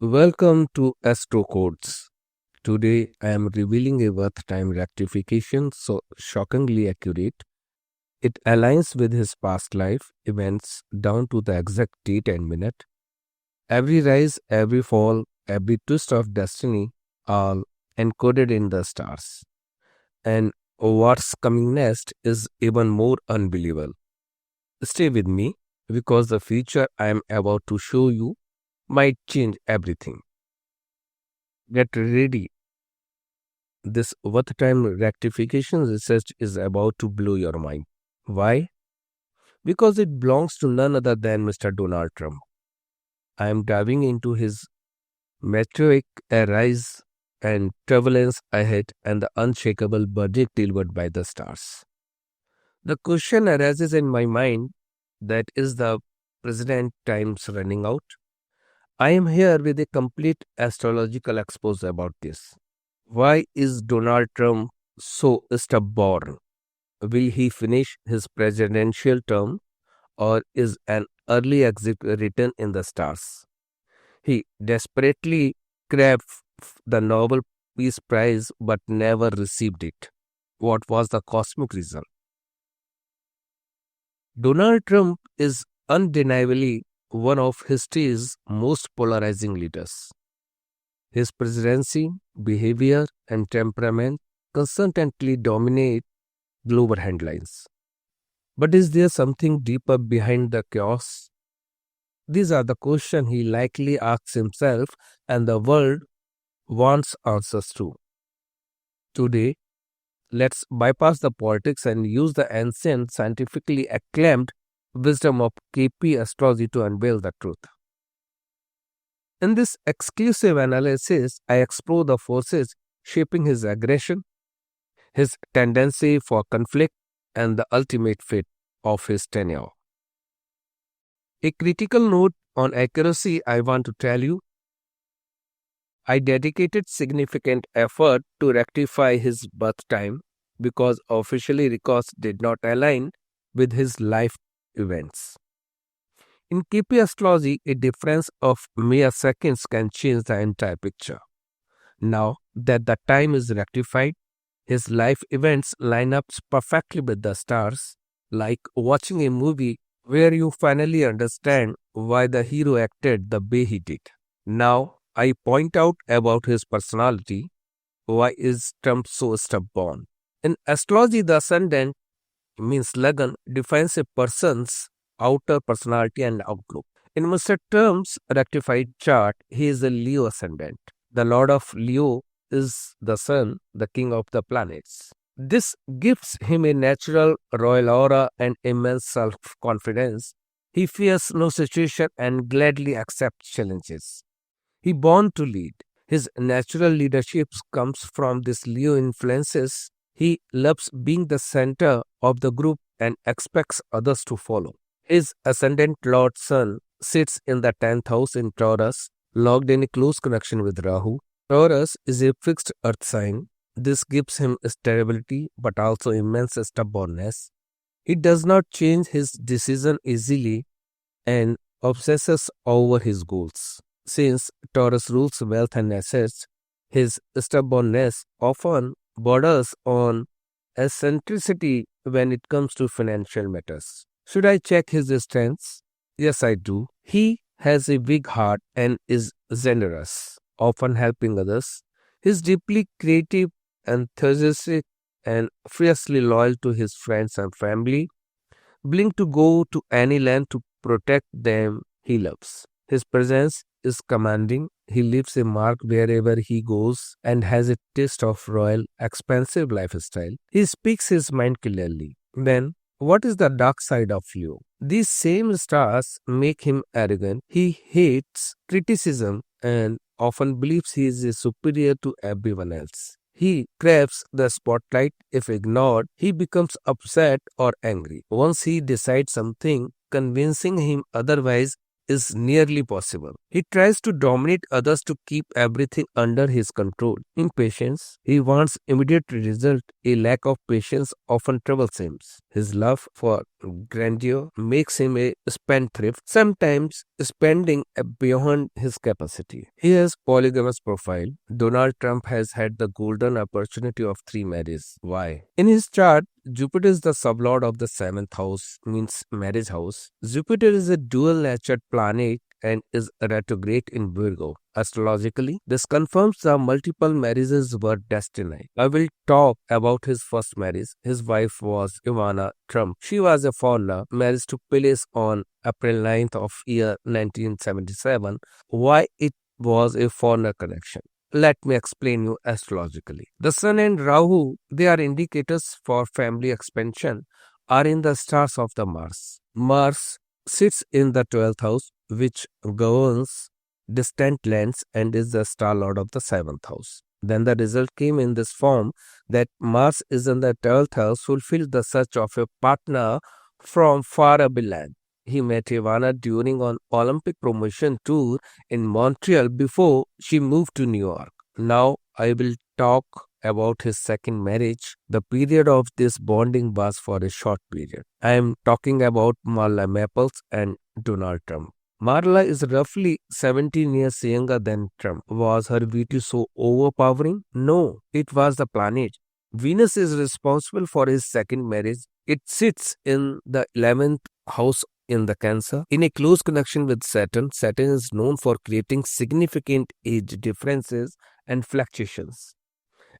Welcome to Astrocodes. Today I am revealing a birth time rectification so shockingly accurate. It aligns with his past life events down to the exact date and minute. Every rise, every fall, every twist of destiny, all encoded in the stars. And what's coming next is even more unbelievable. Stay with me because the future I am about to show you might change everything. Get ready. This worth time rectification research is about to blow your mind. Why? Because it belongs to none other than Mr. Donald Trump. I am diving into his meteoric rise and turbulence ahead and the unshakable verdict delivered by the stars. The question arises in my mind, that is the president times running out? I am here with a complete astrological expose about this. Why is Donald Trump so stubborn? Will he finish his presidential term or is an early exit written in the stars? He desperately craved the Nobel Peace Prize but never received it. What was the cosmic reason? Donald Trump is undeniably one of history's most polarizing leaders. His presidency, behavior, and temperament constantly dominate global headlines. But is there something deeper behind the chaos? These are the questions he likely asks himself, and the world wants answers to. Today, let's bypass the politics and use the ancient, scientifically acclaimed wisdom of KP Astrology to unveil the truth. In this exclusive analysis, I explore the forces shaping his aggression, his tendency for conflict, and the ultimate fate of his tenure. A critical note on accuracy I want to tell you. I dedicated significant effort to rectify his birth time because officially records did not align with his life events. In KP astrology, a difference of mere seconds can change the entire picture. Now that the time is rectified, his life events line up perfectly with the stars, like watching a movie where you finally understand why the hero acted the way he did. Now, I point out about his personality. Why is Trump so stubborn? In astrology, the ascendant means Lagan defines a person's outer personality and outlook. In Mr. Trump's rectified chart, he is a Leo ascendant. The Lord of Leo is the Sun, the king of the planets. This gives him a natural royal aura and immense self-confidence. He fears no situation and gladly accepts challenges. He born to lead. His natural leadership comes from this Leo influences. He loves being the center of the group and expects others to follow. His ascendant Lord Sun sits in the 10th house in Taurus, locked in a close connection with Rahu. Taurus is a fixed earth sign. This gives him stability but also immense stubbornness. He does not change his decision easily and obsesses over his goals. Since Taurus rules wealth and assets, his stubbornness often borders on eccentricity when it comes to financial matters. Should I check his strengths? Yes, I do. He has a big heart and is generous, often helping others. He is deeply creative, enthusiastic, and fiercely loyal to his friends and family, willing to go to any length to protect them he loves. His presence is commanding. He leaves a mark wherever he goes and has a taste of royal, expensive lifestyle. He speaks his mind clearly. Then, what is the dark side of Leo? These same stars make him arrogant. He hates criticism and often believes he is superior to everyone else. He craves the spotlight. If ignored, he becomes upset or angry. Once he decides something, convincing him otherwise is nearly possible. He tries to dominate others to keep everything under his control. Impatience, he wants immediate result. A lack of patience often troubles him. His love for grandeur makes him a spendthrift, sometimes spending beyond his capacity. He has polygamous profile. Donald Trump has had the golden opportunity of three marriages. Why? In his chart, Jupiter is the sublord of the seventh house, means marriage house. Jupiter is a dual-natured planet and is retrograde in Virgo. Astrologically, this confirms the multiple marriages were destined. I will talk about his first marriage. His wife was Ivana Trump. She was a foreigner. Marriage took place on April 9th of year 1977. Why it was a foreigner connection? Let me explain you astrologically. The Sun and Rahu, they are indicators for family expansion, are in the stars of the Mars. Mars sits in the 12th house, which governs distant lands and is the star lord of the 7th house. Then the result came in this form that Mars is in the 12th house, fulfilled the search of a partner from far away land. He met Ivana during an Olympic promotion tour in Montreal before she moved to New York. Now I will talk about his second marriage. The period of this bonding was for a short period. I am talking about Marla Maples and Donald Trump. Marla is roughly 17 years younger than Trump. Was her beauty so overpowering? No, it was the planet. Venus is responsible for his second marriage. It sits in the 11th house in the Cancer, in a close connection with Saturn. Saturn is known for creating significant age differences and fluctuations.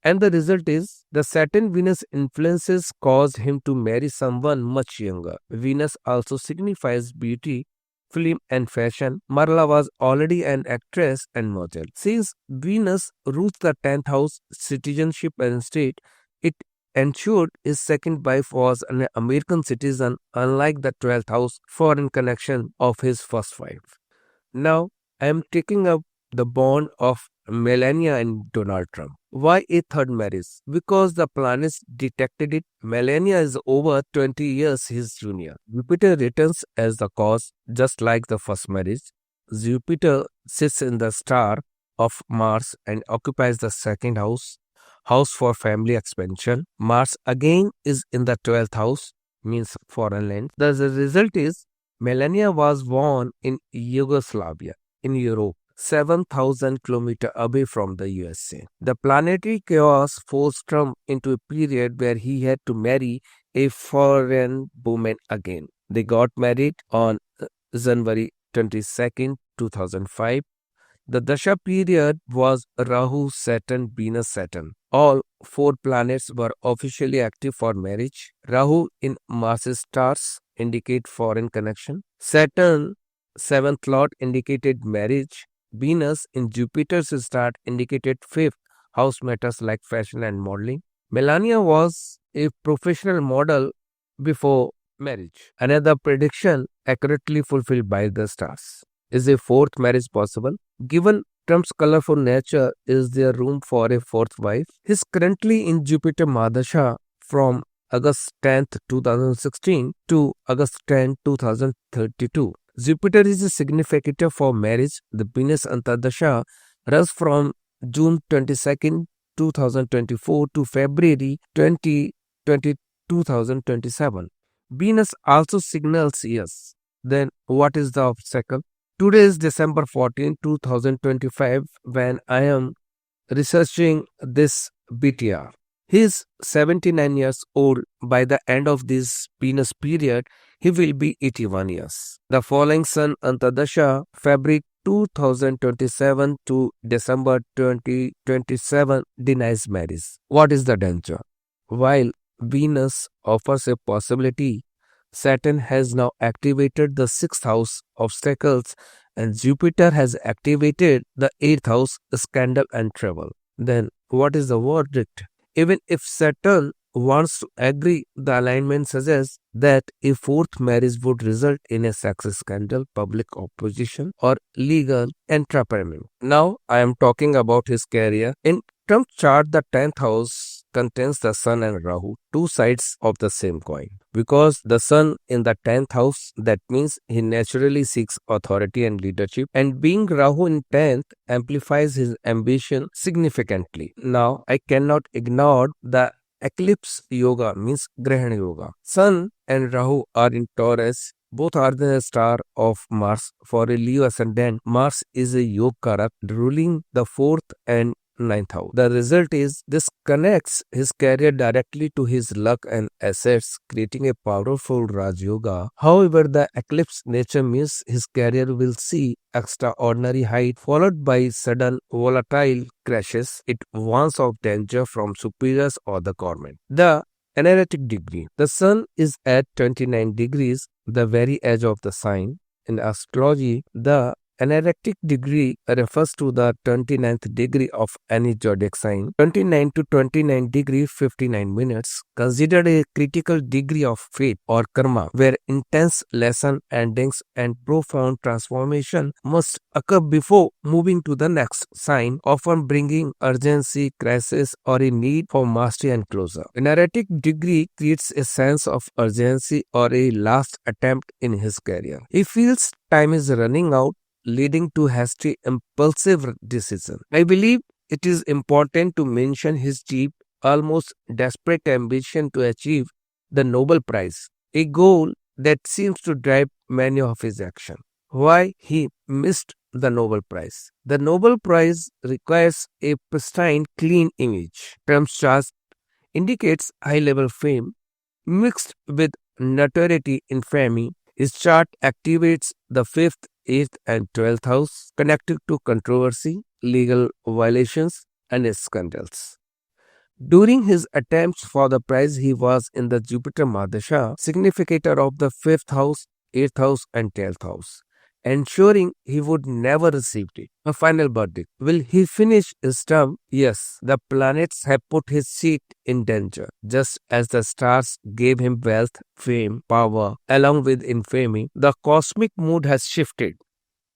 And the result is the Saturn-Venus influences caused him to marry someone much younger. Venus also signifies beauty, film and fashion. Marla was already an actress and model. Since Venus rules the 10th house, citizenship and state, it ensured his second wife was an American citizen, unlike the 12th house foreign connection of his first wife. Now, I am taking up the bond of Melania and Donald Trump. Why a third marriage? Because the planets detected it. Melania is over 20 years his junior. Jupiter returns as the cause, just like the first marriage. Jupiter sits in the star of Mars and occupies the second house, house for family expansion. Mars again is in the 12th house, means foreign land. The result is Melania was born in Yugoslavia, in Europe, 7,000 kilometers away from the USA. The planetary chaos forced Trump into a period where he had to marry a foreign woman again. They got married on January 22nd, 2005. The Dasha period was Rahu, Saturn, Venus, Saturn. All four planets were officially active for marriage. Rahu in Mars's stars indicate foreign connection. Saturn, seventh lord, indicated marriage. Venus in Jupiter's star indicated fifth house matters like fashion and modeling. Melania was a professional model before marriage. Another prediction accurately fulfilled by the stars. Is a fourth marriage possible? Given Trump's colorful nature, is there room for a fourth wife? He's currently in Jupiter Madasha from August 10th, 2016 to August 10, 2032. Jupiter is a significator for marriage. The Venus Antardasha runs from June 22nd, 2024 to February 2027. Venus also signals yes. Then what is the obstacle? Today is December 14, 2025 when I am researching this BTR. He is 79 years old. By the end of this Venus period, he will be 81 years. The following Sun Antardasha, February 2027 to December 2027 denies marriage. What is the danger? While Venus offers a possibility, Saturn has now activated the 6th house obstacles and Jupiter has activated the 8th house scandal and travel. Then what is the verdict? Even if Saturn wants to agree, the alignment suggests that a fourth marriage would result in a sex scandal, public opposition, or legal entrapment. Now I am talking about his career. In Trump's chart, the 10th house contains the Sun and Rahu, two sides of the same coin. Because the Sun in the 10th house, that means he naturally seeks authority and leadership, and being Rahu in 10th amplifies his ambition significantly. Now, I cannot ignore the eclipse yoga means Grahana yoga. Sun and Rahu are in Taurus. Both are the star of Mars. For a Leo ascendant, Mars is a yoga karak ruling the fourth and ninth house. The result is this connects his career directly to his luck and assets, creating a powerful Raj Yoga. However, the eclipse nature means his career will see extraordinary height followed by sudden volatile crashes. It warns of danger from superiors or the government. The analytic degree. The sun is at 29 degrees, the very edge of the sign. In astrology, the analytic degree refers to the 29th degree of any zodiac sign. 29 to 29 degree 59 minutes, considered a critical degree of fate or karma, where intense lesson endings and profound transformation must occur before moving to the next sign, often bringing urgency, crisis, or a need for mastery and closure. Analytic degree creates a sense of urgency or a last attempt in his career. He feels time is running out, leading to hasty, impulsive decision. I believe it is important to mention his deep, almost desperate ambition to achieve the Nobel Prize, a goal that seems to drive many of his actions. Why he missed the Nobel Prize? The Nobel Prize requires a pristine, clean image. Trump's chart indicates high-level fame mixed with notoriety infamy. His chart activates the 5th, 8th, and 12th house, connected to controversy, legal violations, and scandals. During his attempts for the prize, he was in the Jupiter Madasha, significator of the 5th house, 8th house, and 12th house, ensuring he would never receive it. A final verdict. Will he finish his term? Yes, the planets have put his seat in danger, just as the stars gave him wealth, fame, power, along with infamy. The cosmic mood has shifted.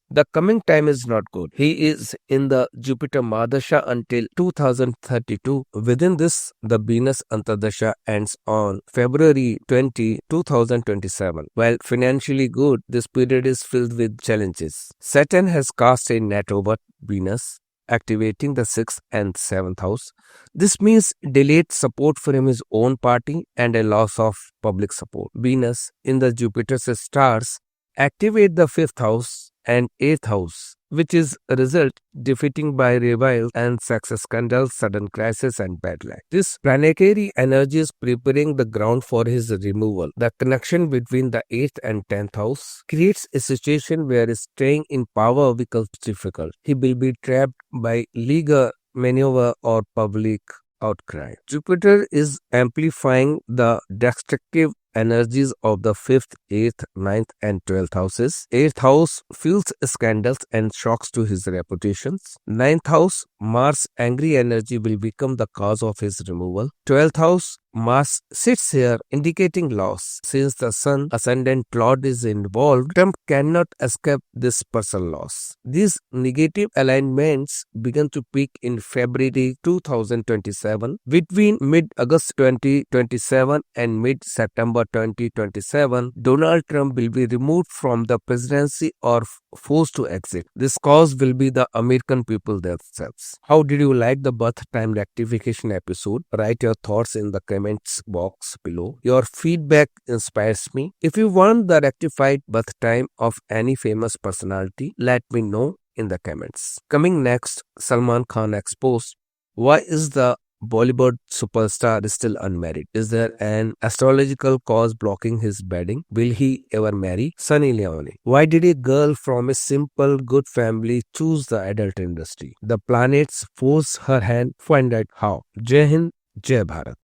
The coming time is not good. He is in the Jupiter Madasha until 2032. Within this, the Venus Antardasha ends on February 20, 2027. While financially good, this period is filled with challenges. Saturn has cast a net over Venus, activating the 6th and 7th house. This means delayed support from his own party and a loss of public support. Venus in the Jupiter's stars activate the 5th house and 8th house, which is a result defeating by revival and success scandals, sudden crisis, and bad luck. This planetary energy is preparing the ground for his removal. The connection between the 8th and 10th house creates a situation where staying in power becomes difficult. He will be trapped by legal maneuver or public outcry. Jupiter is amplifying the destructive energies of the 5th, 8th, 9th, and 12th houses. 8th house fuels scandals and shocks to his reputations. 9th house, Mars' angry energy will become the cause of his removal. 12th house, Mars sits here indicating loss. Since the Sun ascendant Lord is involved, Trump cannot escape this personal loss. These negative alignments began to peak in February 2027. Between mid-August 2027 and mid-September 2027, Donald Trump will be removed from the presidency or forced to exit. This cause will be the American people themselves. How did you like the birth time rectification episode? Write your thoughts in the comments box below. Your feedback inspires me. If you want the rectified birth time of any famous personality, let me know in the comments. Coming next, Salman Khan exposed why is the Bollywood superstar still unmarried. Is there an astrological cause blocking his wedding? Will he ever marry? Sunny Leone. Why did a girl from a simple, good family choose the adult industry? The planets force her hand. Find out how. Jai Hind, Jai Bharat.